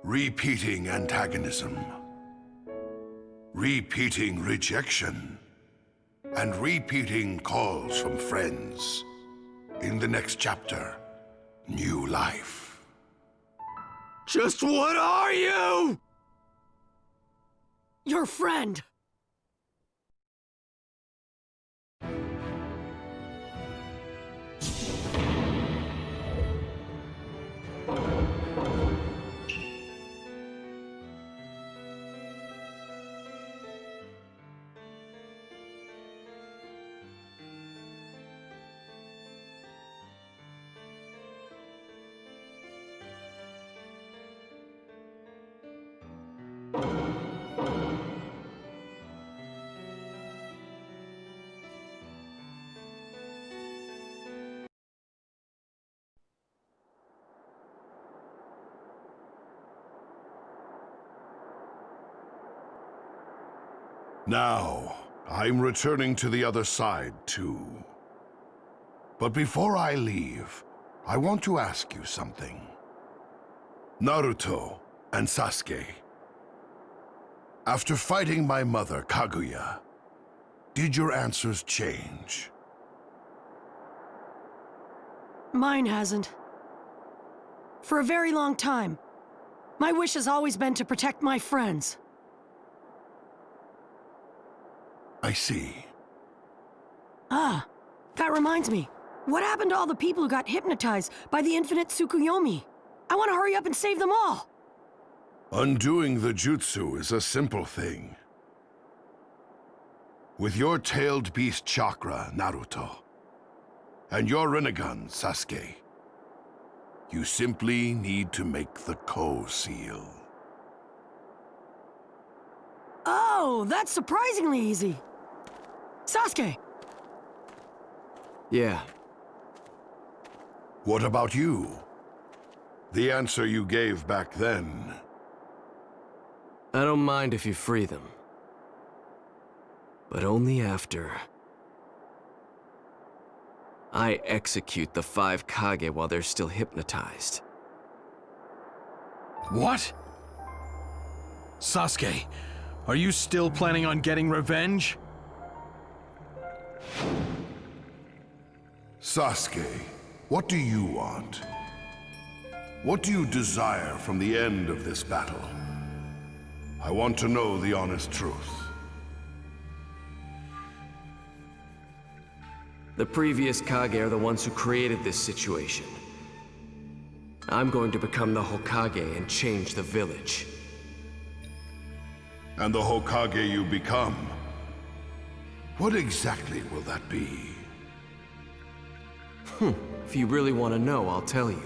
Repeating antagonism, repeating rejection, and repeating calls from friends. In the next chapter, new life. Just what are you? Your friend. Now, I'm returning to the other side, too. But before I leave, I want to ask you something. Naruto and Sasuke, after fighting my mother, Kaguya, did your answers change? Mine hasn't. For a very long time, my wish has always been to protect my friends. I see. Ah, that reminds me. What happened to all the people who got hypnotized by the infinite Tsukuyomi? I want to hurry up and save them all! Undoing the jutsu is a simple thing. With your tailed beast chakra, Naruto, and your Rinnegan, Sasuke, you simply need to make the Ko-seal. Oh, that's surprisingly easy. Sasuke! Yeah. What about you? The answer you gave back then. I don't mind if you free them. But only after I execute the 5 Kage while they're still hypnotized. What? Sasuke, are you still planning on getting revenge? Sasuke, what do you want? What do you desire from the end of this battle? I want to know the honest truth. The previous Kage are the ones who created this situation. I'm going to become the Hokage and change the village. And the Hokage you become, what exactly will that be? If you really want to know, I'll tell you.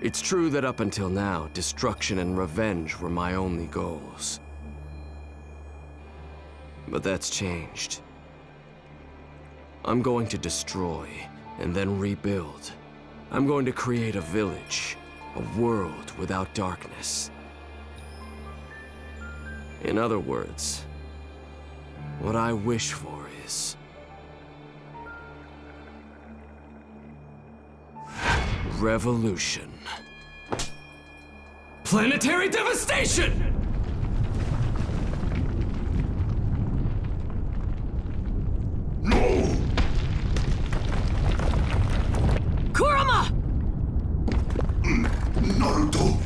It's true that up until now, destruction and revenge were my only goals. But that's changed. I'm going to destroy, and then rebuild. I'm going to create a village, a world without darkness. In other words, what I wish for is revolution. Planetary devastation! No! Kurama! Naruto!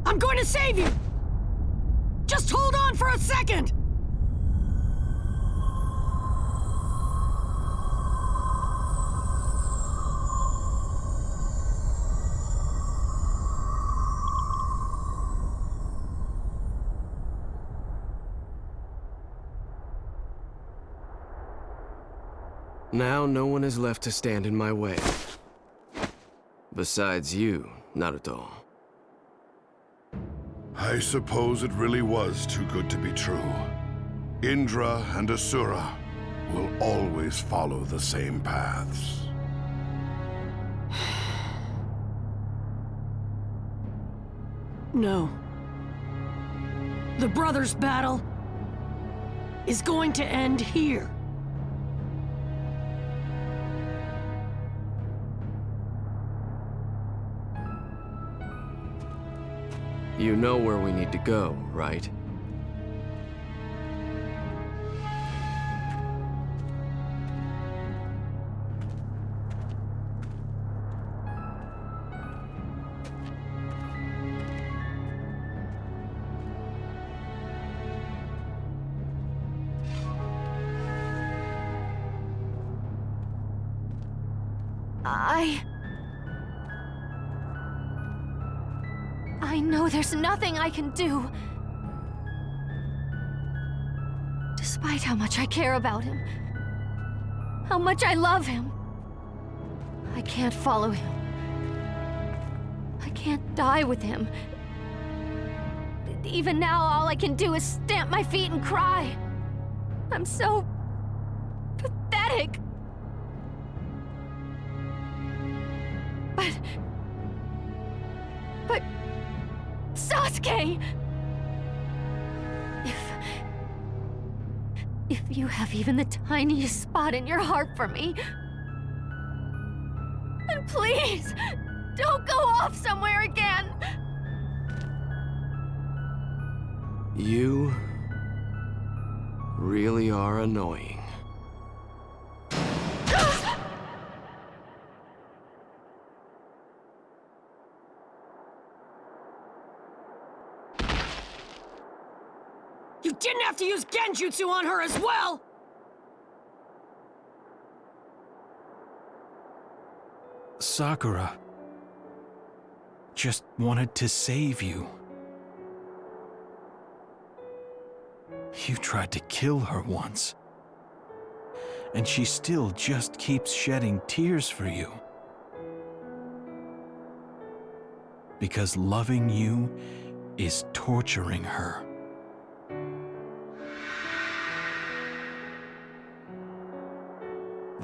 I'm going to save you! Just hold on for a second! Now no one is left to stand in my way. Besides you, Naruto. I suppose it really was too good to be true. Indra and Asura will always follow the same paths. No. The brothers' battle is going to end here. You know where we need to go, right? I know there's nothing I can do. Despite how much I care about him, how much I love him, I can't follow him. I can't die with him. Even now, all I can do is stamp my feet and cry. I'm so pathetic. But Sasuke! If you have even the tiniest spot in your heart for me, then please, don't go off somewhere again! You really are annoying. You didn't have to use genjutsu on her as well! Sakura just wanted to save you. You tried to kill her once, and she still just keeps shedding tears for you. Because loving you is torturing her.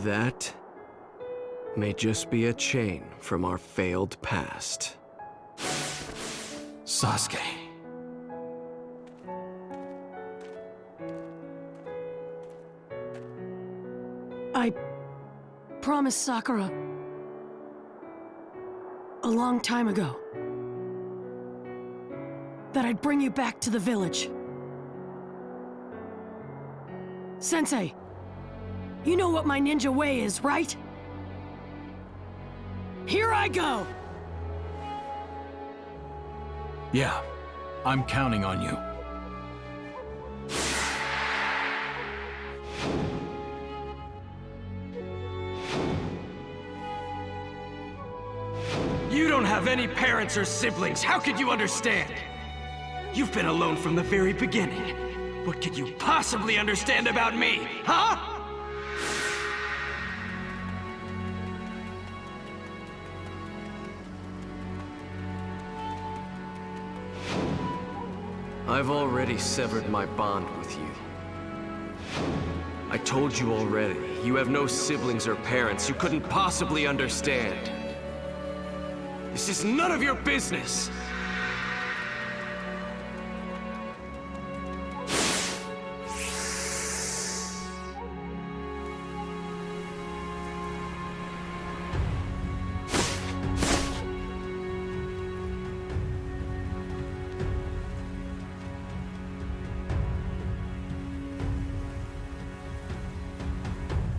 That may just be a chain from our failed past. Sasuke. I promised Sakura a long time ago that I'd bring you back to the village. Sensei, you know what my ninja way is, right? Here I go! Yeah, I'm counting on you. You don't have any parents or siblings. How could you understand? You've been alone from the very beginning. What could you possibly understand about me, huh? I've already severed my bond with you. I told you already, you have no siblings or parents. You couldn't possibly understand. This is none of your business!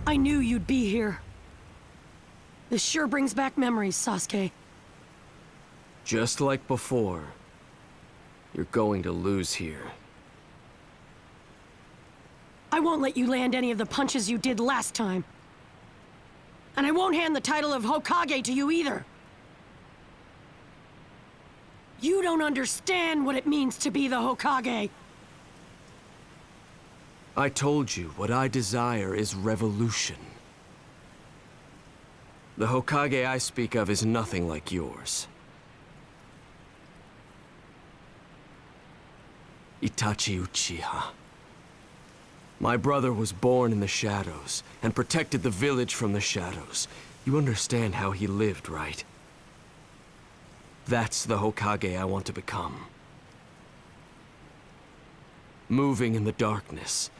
I knew you'd be here. This sure brings back memories, Sasuke. Just like before, you're going to lose here. I won't let you land any of the punches you did last time. And I won't hand the title of Hokage to you either. You don't understand what it means to be the Hokage. I told you, what I desire is revolution. The Hokage I speak of is nothing like yours. Itachi Uchiha. My brother was born in the shadows, and protected the village from the shadows. You understand how he lived, right? That's the Hokage I want to become. Moving in the darkness,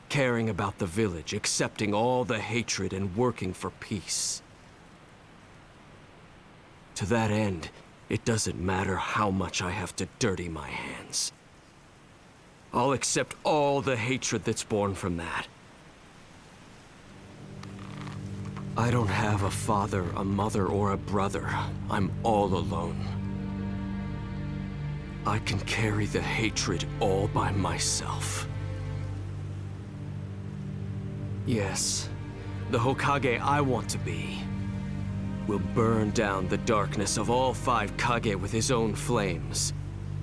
caring about the village, accepting all the hatred and working for peace. To that end, It doesn't matter how much I have to dirty my hands. I'll accept all the hatred that's born from that. I don't have a father, a mother, or a brother. I'm all alone. I can carry the hatred all by myself. Yes, the Hokage I want to be will burn down the darkness of all 5 Kage with his own flames,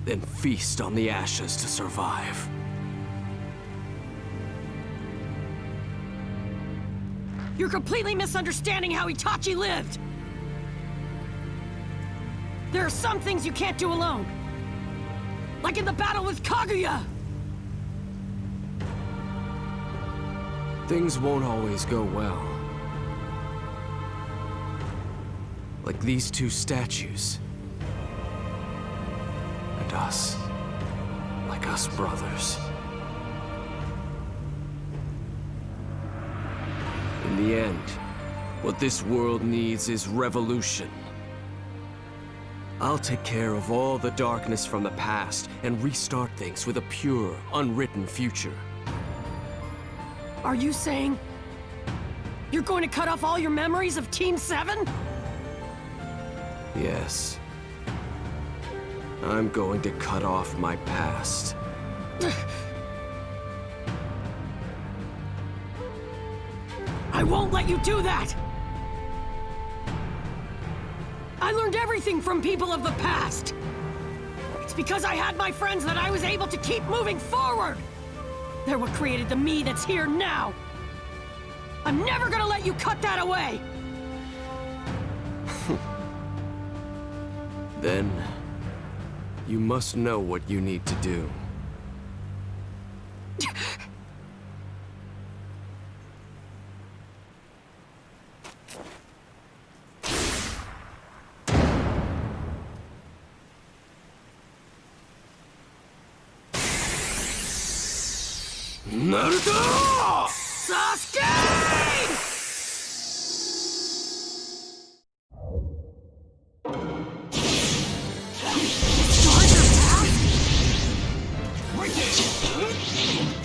then feast on the ashes to survive. You're completely misunderstanding how Itachi lived! There are some things you can't do alone. Like in the battle with Kaguya! Things won't always go well. Like these 2 statues. And us. Like us brothers. In the end, what this world needs is revolution. I'll take care of all the darkness from the past and restart things with a pure, unwritten future. Are you saying you're going to cut off all your memories of Team 7? Yes. I'm going to cut off my past. I won't let you do that! I learned everything from people of the past! It's because I had my friends that I was able to keep moving forward! They're what created the me that's here now! I'm never gonna let you cut that away! Then, you must know what you need to do. Naruto! Sasuke!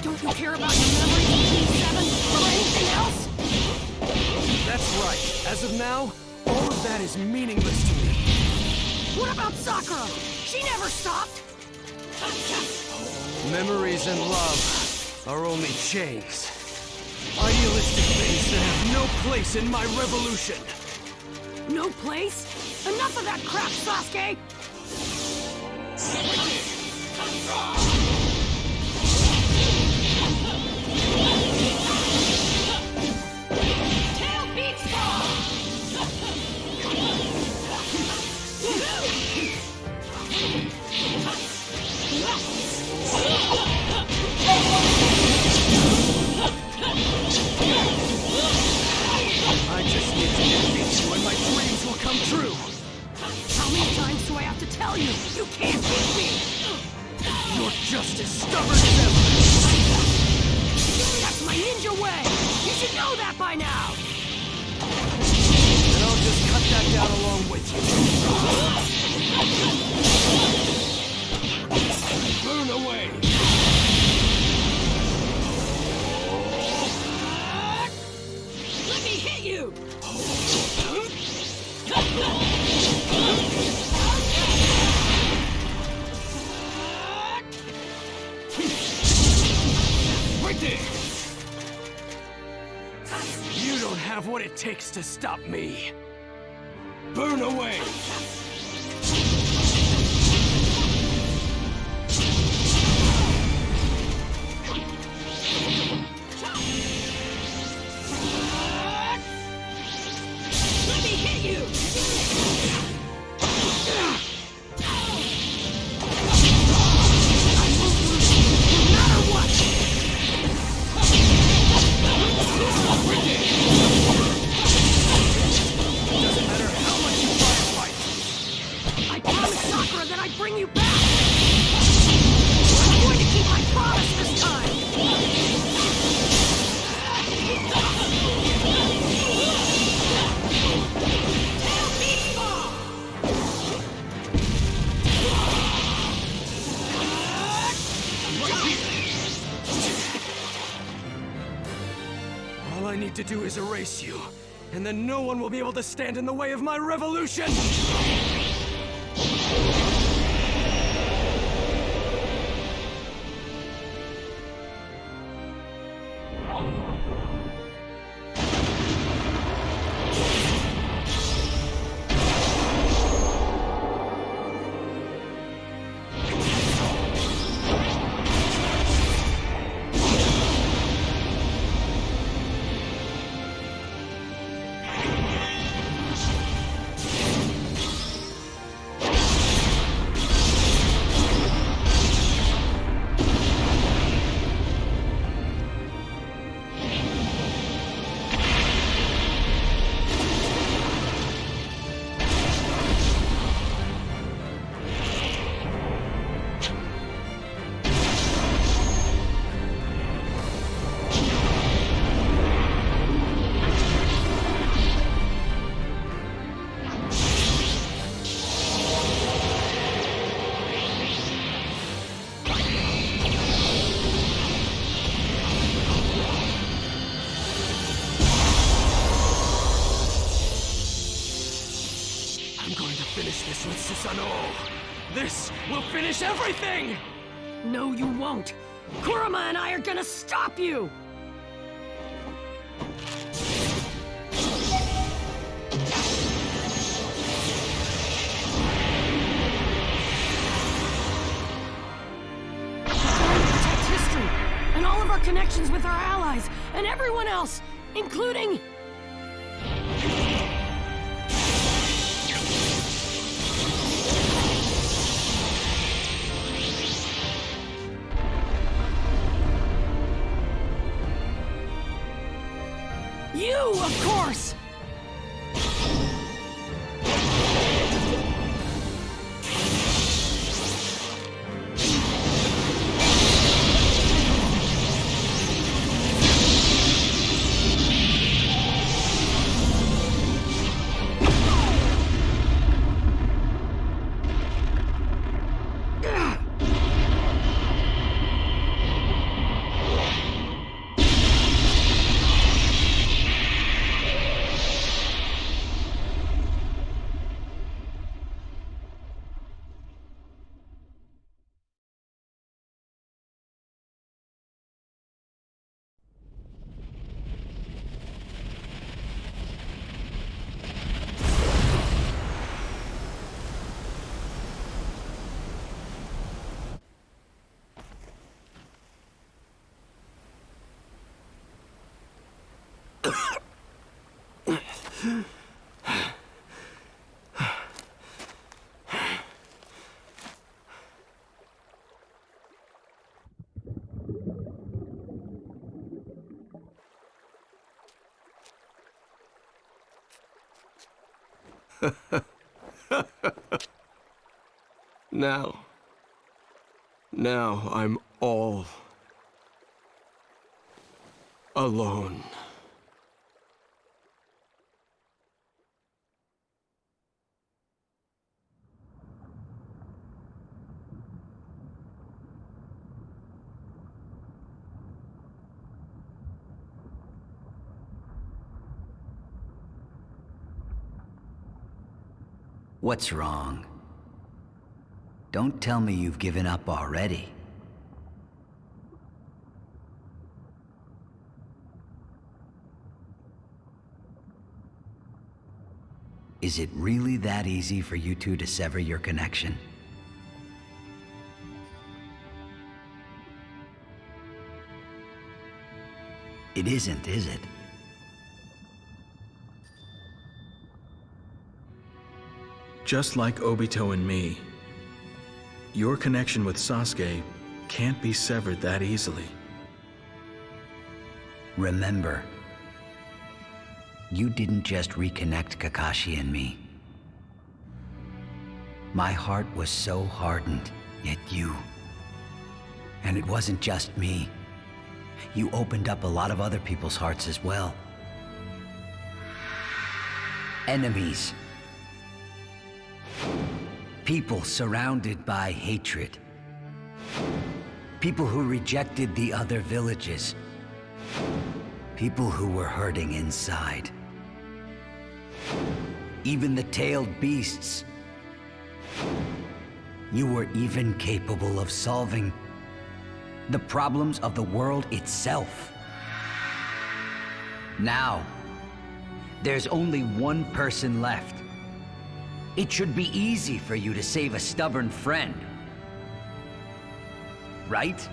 Don't you care about your memories of Team 7 or anything else? That's right. As of now, all of that is meaningless to me. What about Sakura? She never stopped! Memories and love are only chains. Idealistic things that have no place in my revolution. No place? Enough of that crap, Sasuke! Tail beats I just need to defeat you and my dreams will come true. How many times do I have to tell you? You can't beat me! You're just as stubborn as ever. That's my ninja way! You should know that by now! And I'll just cut that down along with you. Burn away! Let me hit you! Right there! You don't have what it takes to stop me. Burn away! Let me hit you! I won't lose you, no matter what! Doesn't matter how much you try to fight. to do is erase you, and then no one will be able to stand in the way of my revolution! Finish this with Susanoo! This will finish everything! No, you won't. Kurama and I are gonna stop you! Protect history, and all of our connections with our allies, and everyone else, including... you, of course! Now I'm all alone. What's wrong? Don't tell me you've given up already. Is it really that easy for you two to sever your connection? It isn't, is it? Just like Obito and me, your connection with Sasuke can't be severed that easily. Remember, you didn't just reconnect Kakashi and me. My heart was so hardened, yet you. And it wasn't just me. You opened up a lot of other people's hearts as well. Enemies. People surrounded by hatred. People who rejected the other villages. People who were hurting inside. Even the tailed beasts. You were even capable of solving the problems of the world itself. Now, there's only one person left. It should be easy for you to save a stubborn friend. Right?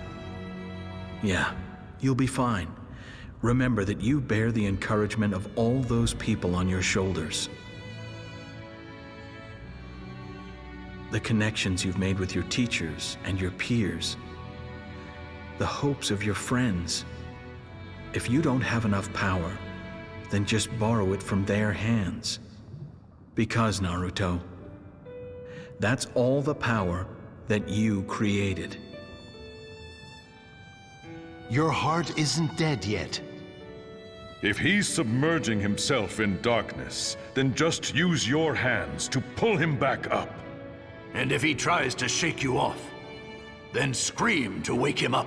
Yeah, you'll be fine. Remember that you bear the encouragement of all those people on your shoulders. The connections you've made with your teachers and your peers. The hopes of your friends. If you don't have enough power, then just borrow it from their hands. Because, Naruto, that's all the power that you created. Your heart isn't dead yet. If he's submerging himself in darkness, then just use your hands to pull him back up. And if he tries to shake you off, then scream to wake him up.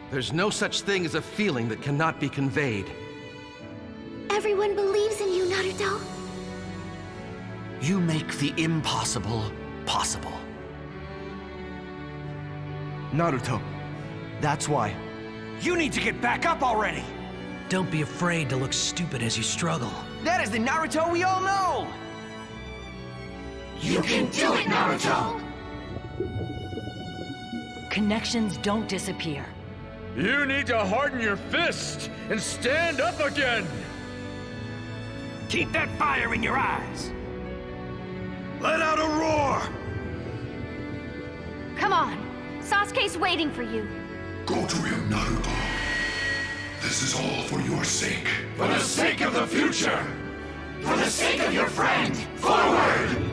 There's no such thing as a feeling that cannot be conveyed. Everyone believes in you, Naruto. You make the impossible possible. Naruto, that's why. You need to get back up already! Don't be afraid to look stupid as you struggle. That is the Naruto we all know! You can do it, Naruto! Connections don't disappear. You need to harden your fist and stand up again! Keep that fire in your eyes! Let out a roar! Come on. Sasuke's waiting for you. Go to him, Naruto. This is all for your sake. For the sake of the future! For the sake of your friend! Forward!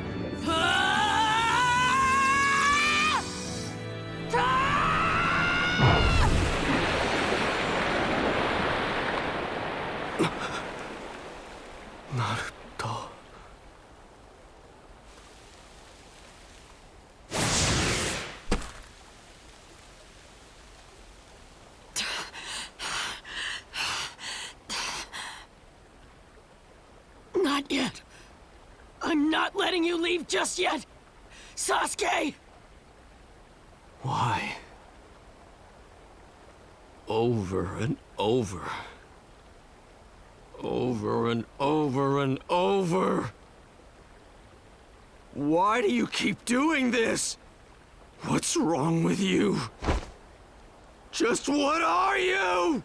Naruto. Not yet. I'm not letting you leave just yet. Sasuke! Why? Over and over. Over and over and over. Why do you keep doing this? What's wrong with you? Just what are you?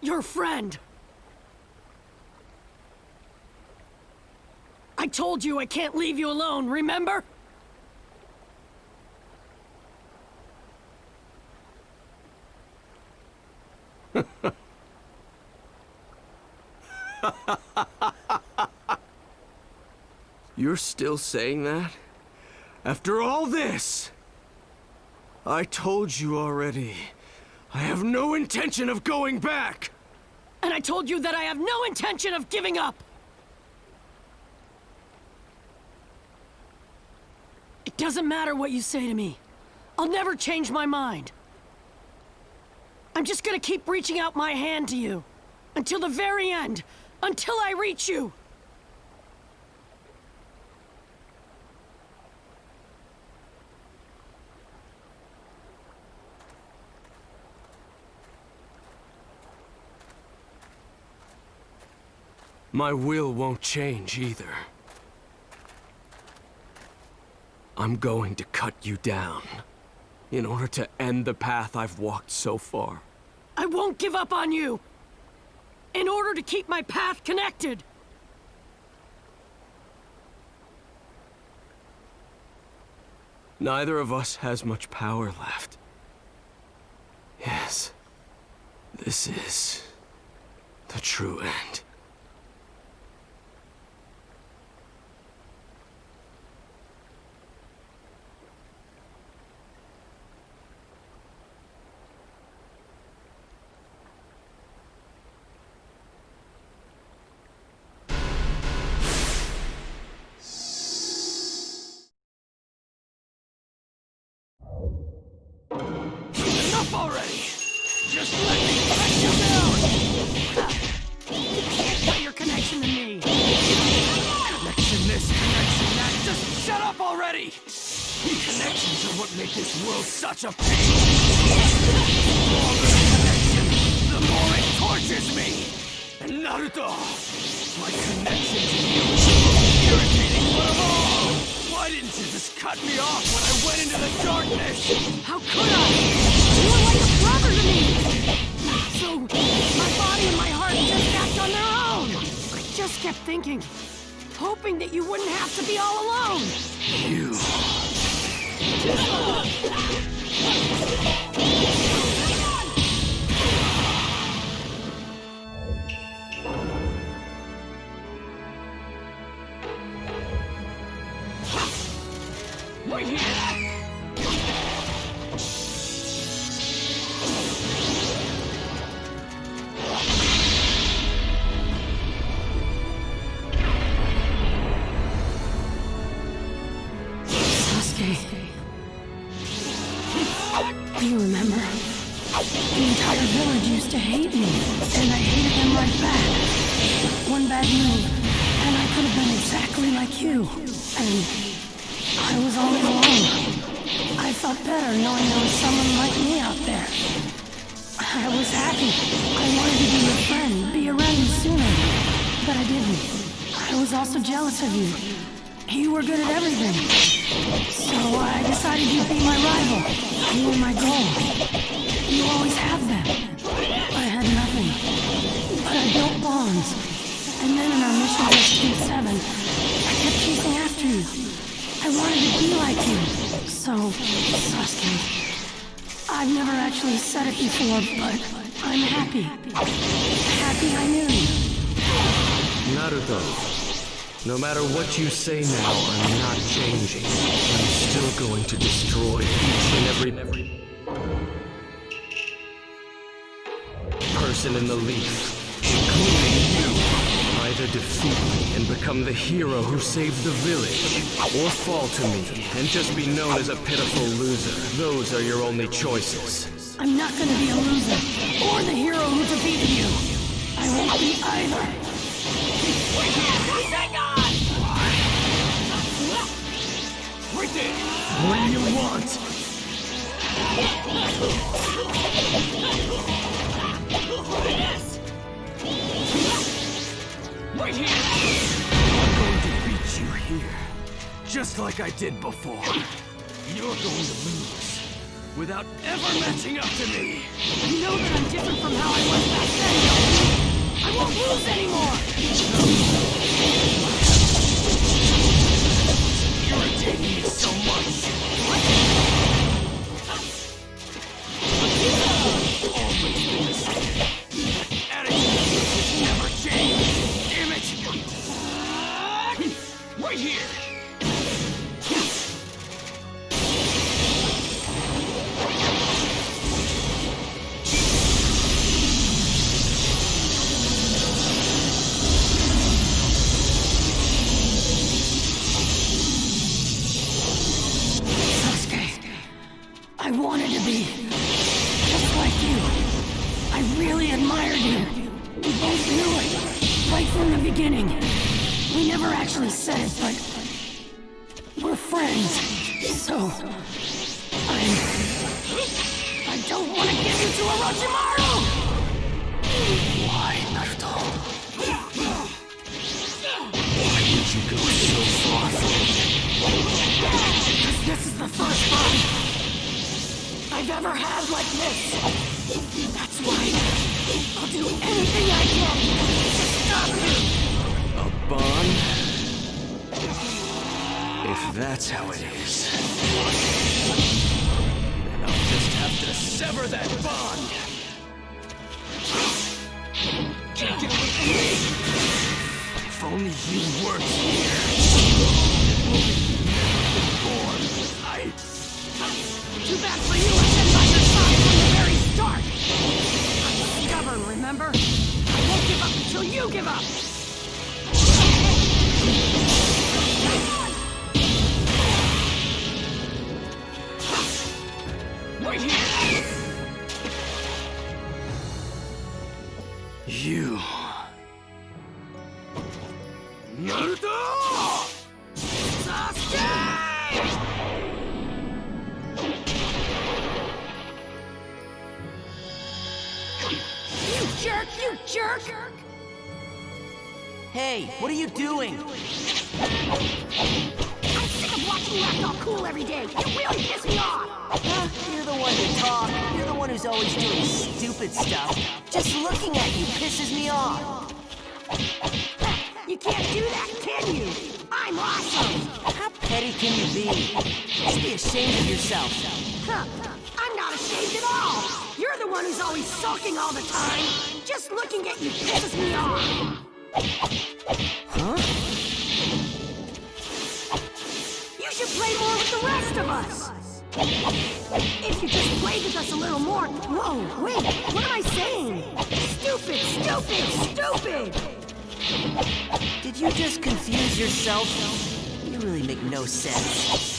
Your friend. I told you I can't leave you alone, remember? You're still saying that? After all this? I told you already. I have no intention of going back! And I told you that I have no intention of giving up! It doesn't matter what you say to me. I'll never change my mind. I'm just gonna keep reaching out my hand to you. Until the very end. Until I reach you. My will won't change either. I'm going to cut you down in order to end the path I've walked so far. I won't give up on you! In order to keep my path connected! Neither of us has much power left. Yes, this is the true end. already! Just let me cut you down! You can't cut your connection to me! Connection this, connection that, just shut up already! Connections are what make this world such a pain! The longer the connection, the more it tortures me! And Naruto, my connection to you is the most irritating one of all! Why didn't you just cut me off when I went into the darkness? How could I? You were like a brother to me! So, my body and my heart just act on their own! I just kept thinking, hoping that you wouldn't have to be all alone! You... Wait here! Do you remember? The entire village used to hate me, and I hated them right back. One bad move, and I could have been exactly like you. And I was always alone. I felt better knowing there was someone like me out there. I was happy. I wanted to be your friend, be around you sooner. But I didn't. I was also jealous of you. You were good at everything. So I decided you'd be my rival. You were my goal. You always have them. I had nothing. But I built bonds. And then in our mission to Shipuden 7, I kept chasing after you. I wanted to be like you. So, Sasuke, I've never actually said it before, but I'm happy. Happy I knew you. Naruto, no matter what you say now, I'm not changing. I'm still going to destroy each and every person in the Leaf, including you. Either defeat me and become the hero who saved the village, or fall to me and just be known as a pitiful loser. Those are your only choices. I'm not gonna be a loser, or the hero who defeated you. I won't be either. Hang on! Right there! What do you want? Yes! Right here! I'm going to beat you here, just like I did before. You're going to lose, without ever matching up to me. You know that I'm different from how I was back then, don't you? I won't lose anymore! You're irritating me so much. Always been the same. Attitude never changed. Damn it! Right here! I wanted to be just like you. I really admired you. We both knew it, right from the beginning. We never actually said it, but we're friends. So, I don't want to give you to Orochimaru! Why, Naruto? Why did you go so far from me? Because this is the first fight I've ever had like this. That's why I'll do anything I can to stop you. A bond? If that's how it is, then I'll just have to sever that bond. Can't get away from me. If only you weren't here. Too bad for you, I've been by your side from the very start! I'm stubborn, remember? I won't give up until you give up! Right here! You... Naruto! Sasuke! You jerk! You jerk! Hey, what are you doing? I'm sick of watching you act all cool every day. You really piss me off! You're the one to talk. You're the one who's always doing stupid stuff. Just looking at you pisses me off. You can't do that, can you? I'm awesome! How petty can you be? Just be ashamed of yourself. Huh. I'm not ashamed at all! You're the one who's always sulking all the time! Just looking at you pisses me off! Huh? You should play more with the rest of us! If you just played with us a little more... Whoa, wait, what am I saying? Stupid, stupid, stupid! Did you just confuse yourself? You really make no sense.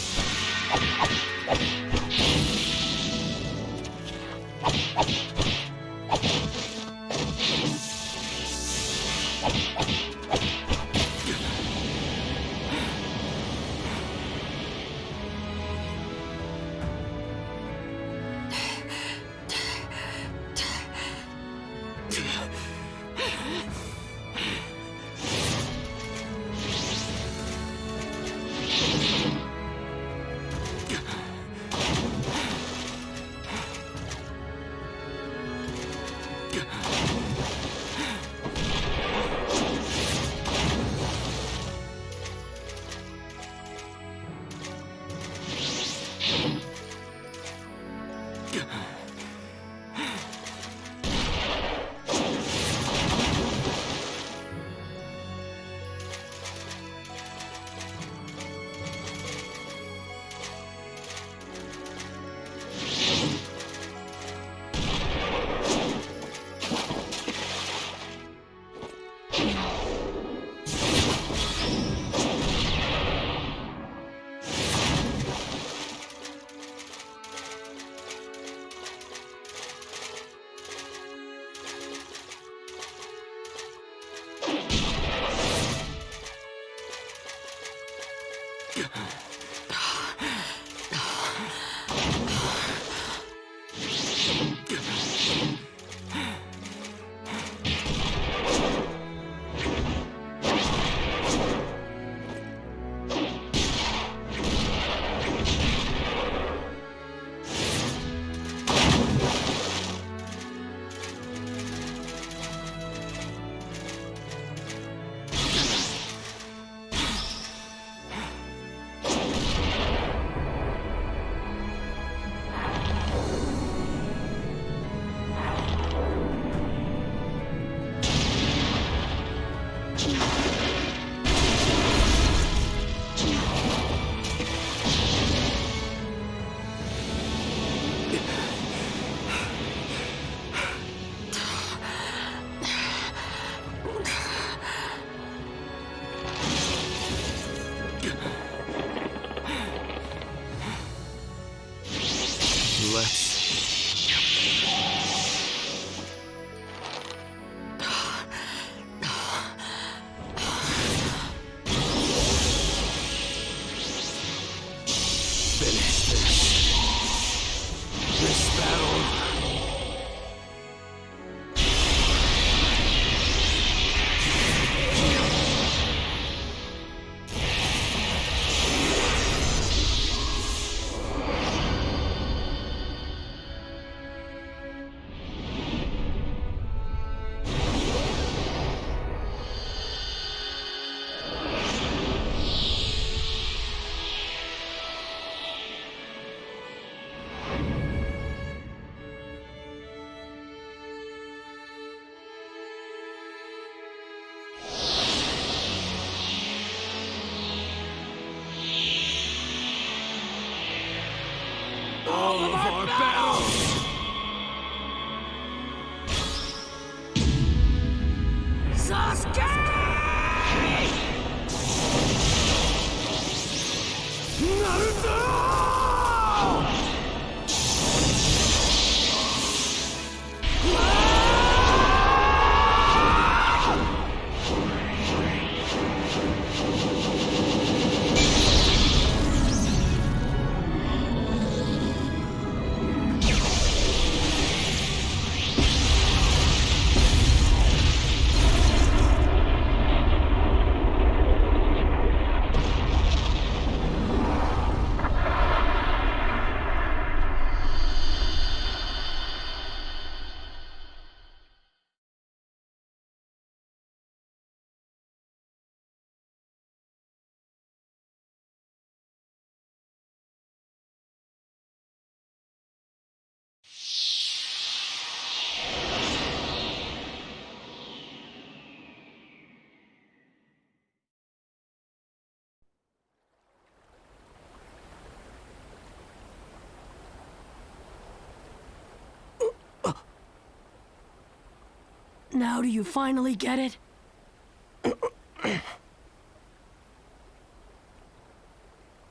Now do you finally get it?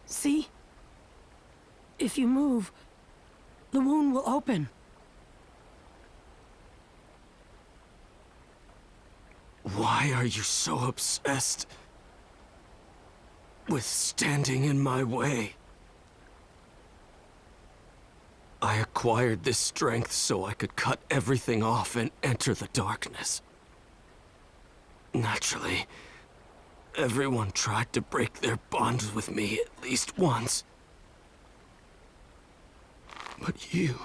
See? If you move, the wound will open. Why are you so obsessed with standing in my way? I acquired this strength so I could cut everything off and enter the darkness. Naturally, everyone tried to break their bonds with me at least once. But you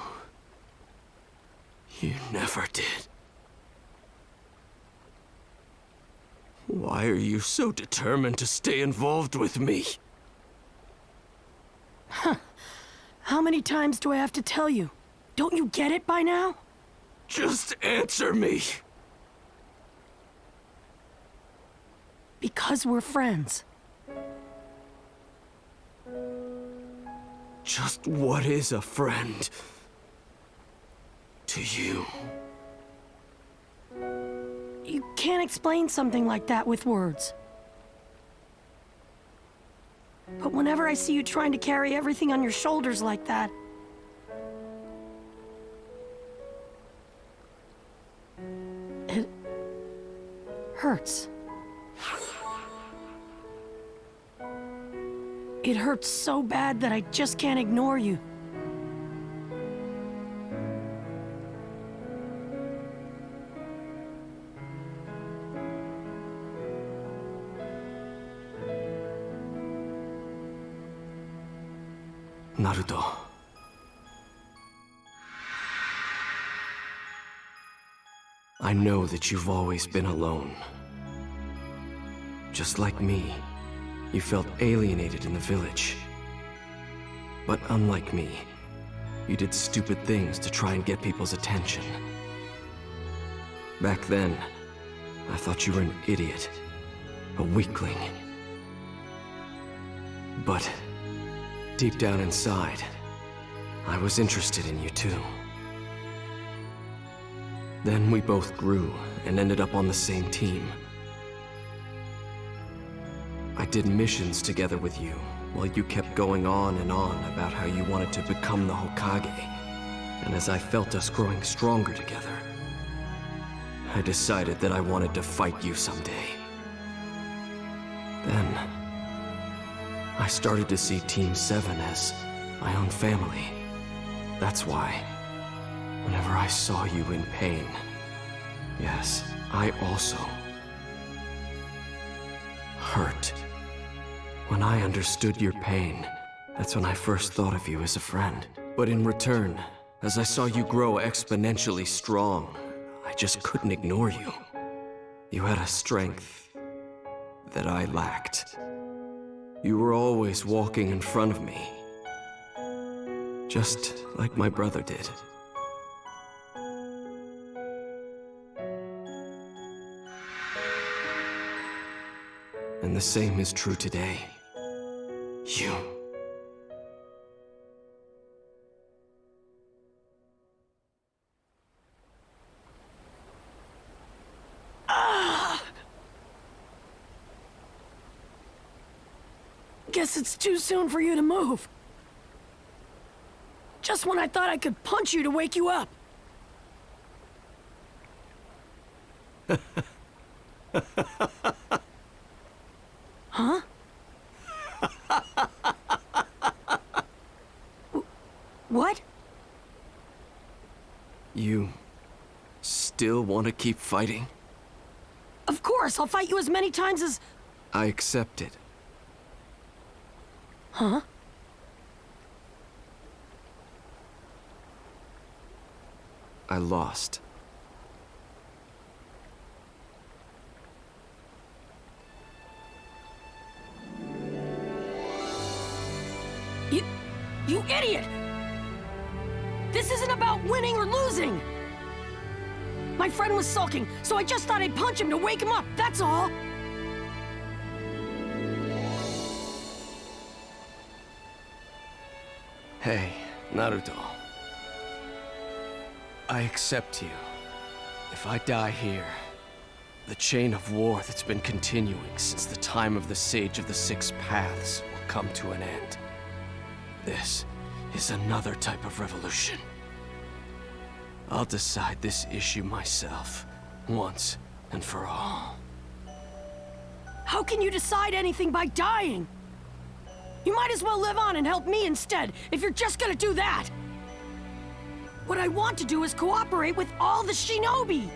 never did. Why are you so determined to stay involved with me? Huh. How many times do I have to tell you? Don't you get it by now? Just answer me. Because we're friends. Just what is a friend to you? You can't explain something like that with words. But whenever I see you trying to carry everything on your shoulders like that, it hurts. It hurts so bad that I just can't ignore you. Naruto. I know that you've always been alone. Just like me, you felt alienated in the village. But unlike me, you did stupid things to try and get people's attention. Back then, I thought you were an idiot, a weakling. But deep down inside, I was interested in you too. Then we both grew and ended up on the same team. I did missions together with you, while you kept going on and on about how you wanted to become the Hokage. And as I felt us growing stronger together, I decided that I wanted to fight you someday. Then, I started to see Team 7 as my own family. That's why, whenever I saw you in pain, yes, I also hurt. When I understood your pain, that's when I first thought of you as a friend. But in return, as I saw you grow exponentially strong, I just couldn't ignore you. You had a strength that I lacked. You were always walking in front of me, just like my brother did. And the same is true today. You. Guess it's too soon for you to move. Just when I thought I could punch you to wake you up. Huh? What? You still want to keep fighting? Of course, I'll fight you as many times as... I accept it. Huh? I lost. You idiot! This isn't about winning or losing! My friend was sulking, so I just thought I'd punch him to wake him up, that's all! Hey, Naruto. I accept you. If I die here, the chain of war that's been continuing since the time of the Sage of the Six Paths will come to an end. This is another type of revolution. I'll decide this issue myself, once and for all. How can you decide anything by dying? You might as well live on and help me instead, if you're just gonna do that! What I want to do is cooperate with all the shinobi!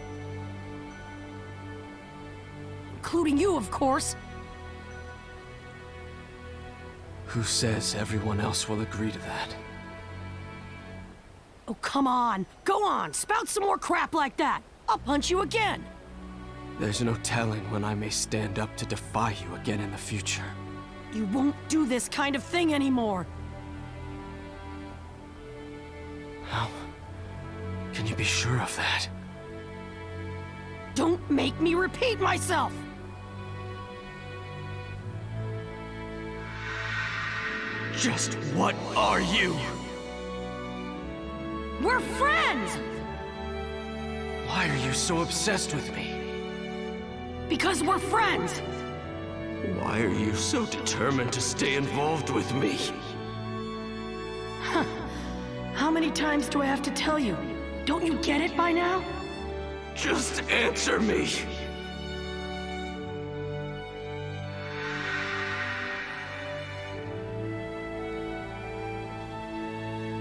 Including you, of course. Who says everyone else will agree to that? Oh, come on! Go on! Spout some more crap like that! I'll punch you again! There's no telling when I may stand up to defy you again in the future. You won't do this kind of thing anymore! How can you be sure of that? Don't make me repeat myself! Just what are you? We're friends! Why are you so obsessed with me? Because we're friends! Why are you so determined to stay involved with me? How many times do I have to tell you? Don't you get it by now? Just answer me!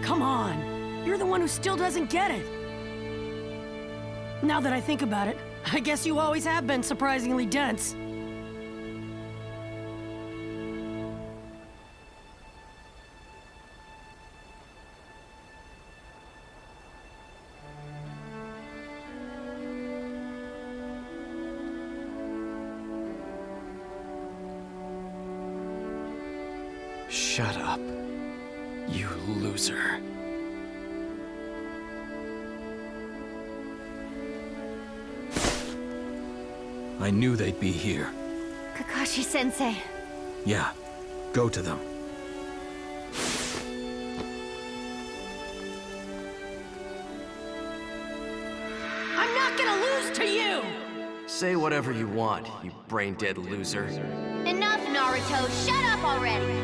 Come on! You're the one who still doesn't get it! Now that I think about it, I guess you always have been surprisingly dense. Shut up, you loser. I knew they'd be here. Kakashi-sensei. Yeah, go to them. I'm not gonna lose to you! Say whatever you want, you brain-dead loser. Enough, Naruto. Shut up already!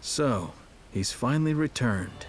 So, he's finally returned.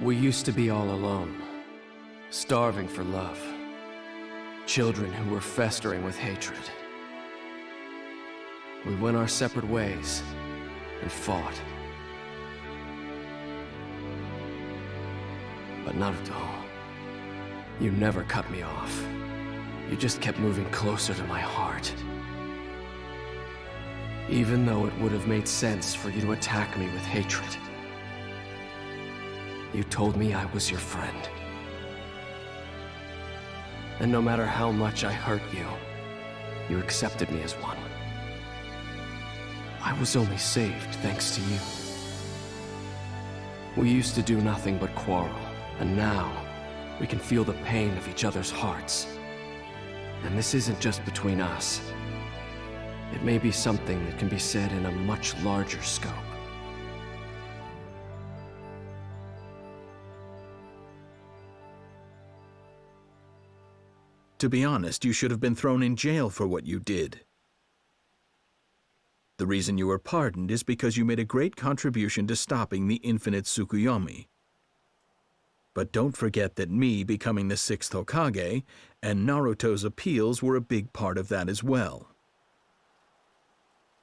We used to be all alone, starving for love. Children who were festering with hatred. We went our separate ways and fought. But Naruto, you never cut me off. You just kept moving closer to my heart. Even though it would have made sense for you to attack me with hatred. You told me I was your friend. And no matter how much I hurt you, you accepted me as one. I was only saved thanks to you. We used to do nothing but quarrel, and now we can feel the pain of each other's hearts. And this isn't just between us. It may be something that can be said in a much larger scope. To be honest, you should have been thrown in jail for what you did. The reason you were pardoned is because you made a great contribution to stopping the infinite Tsukuyomi. But don't forget that me becoming the 6th Hokage and Naruto's appeals were a big part of that as well.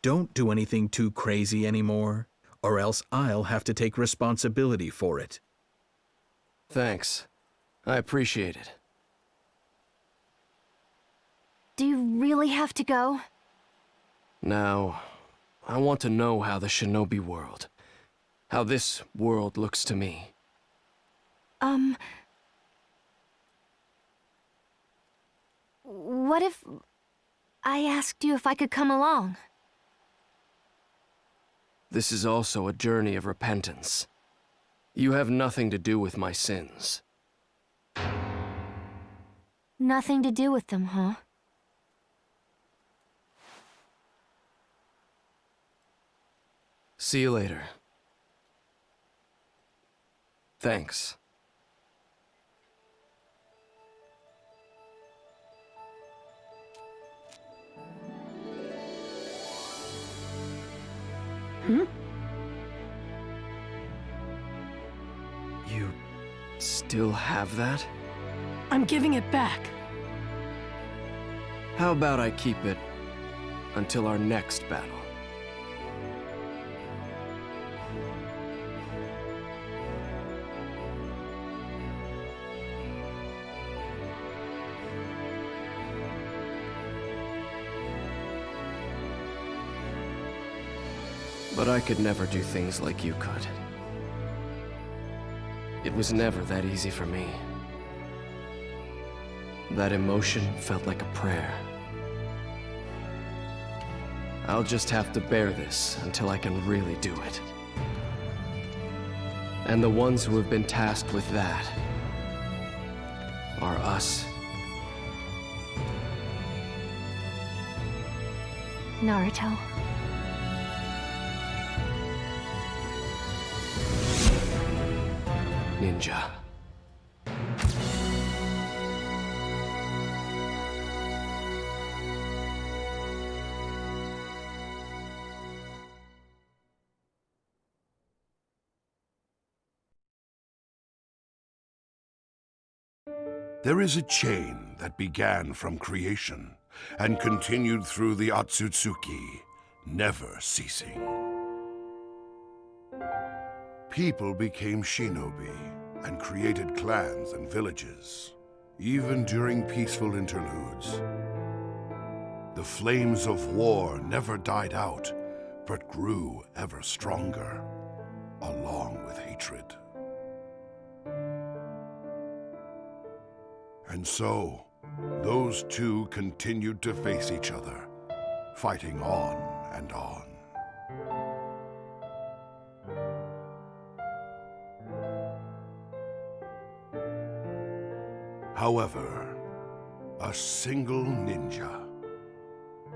Don't do anything too crazy anymore, or else I'll have to take responsibility for it. Thanks. I appreciate it. Do you really have to go? Now, I want to know how the shinobi world, how this world looks to me. What if I asked you if I could come along? This is also a journey of repentance. You have nothing to do with my sins. Nothing to do with them, huh? See you later. Thanks. You still have that? I'm giving it back. How about I keep it until our next battle? But I could never do things like you could. It was never that easy for me. That emotion felt like a prayer. I'll just have to bear this until I can really do it. And the ones who have been tasked with that are us. Naruto. Ninja. There is a chain that began from creation and continued through the Otsutsuki, never ceasing. People became shinobi and created clans and villages, even during peaceful interludes. The flames of war never died out, but grew ever stronger, along with hatred. And so, those two continued to face each other, fighting on and on. However, a single ninja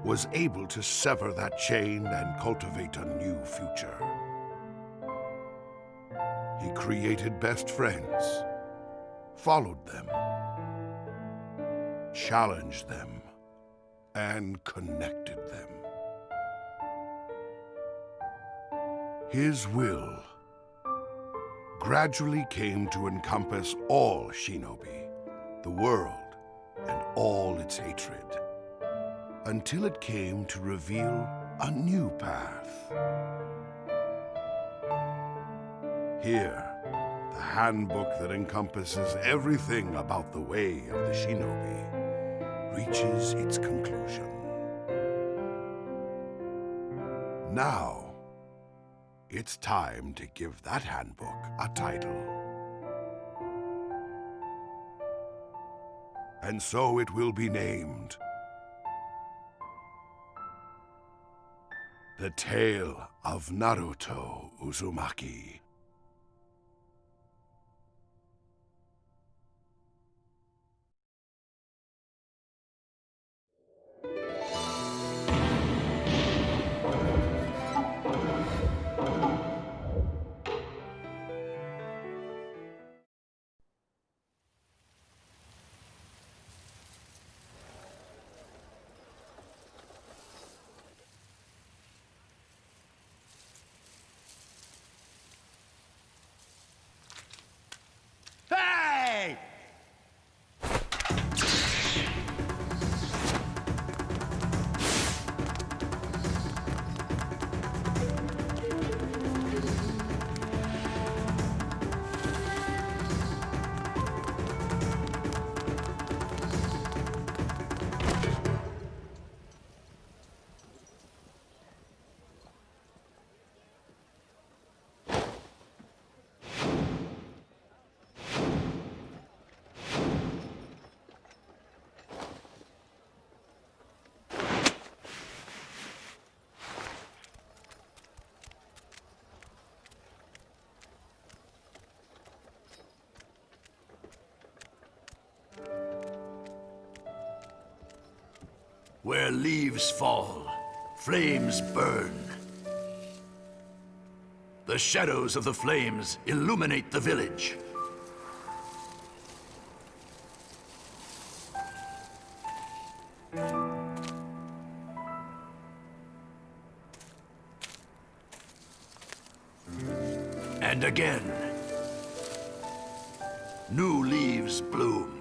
was able to sever that chain and cultivate a new future. He created best friends, followed them, challenged them, and connected them. His will gradually came to encompass all shinobi, the world, and all its hatred, until it came to reveal a new path. Here, the handbook that encompasses everything about the way of the shinobi reaches its conclusion. Now, it's time to give that handbook a title. And so it will be named The Tale of Naruto Uzumaki. Hey! Where leaves fall, flames burn. The shadows of the flames illuminate the village. And again, new leaves bloom.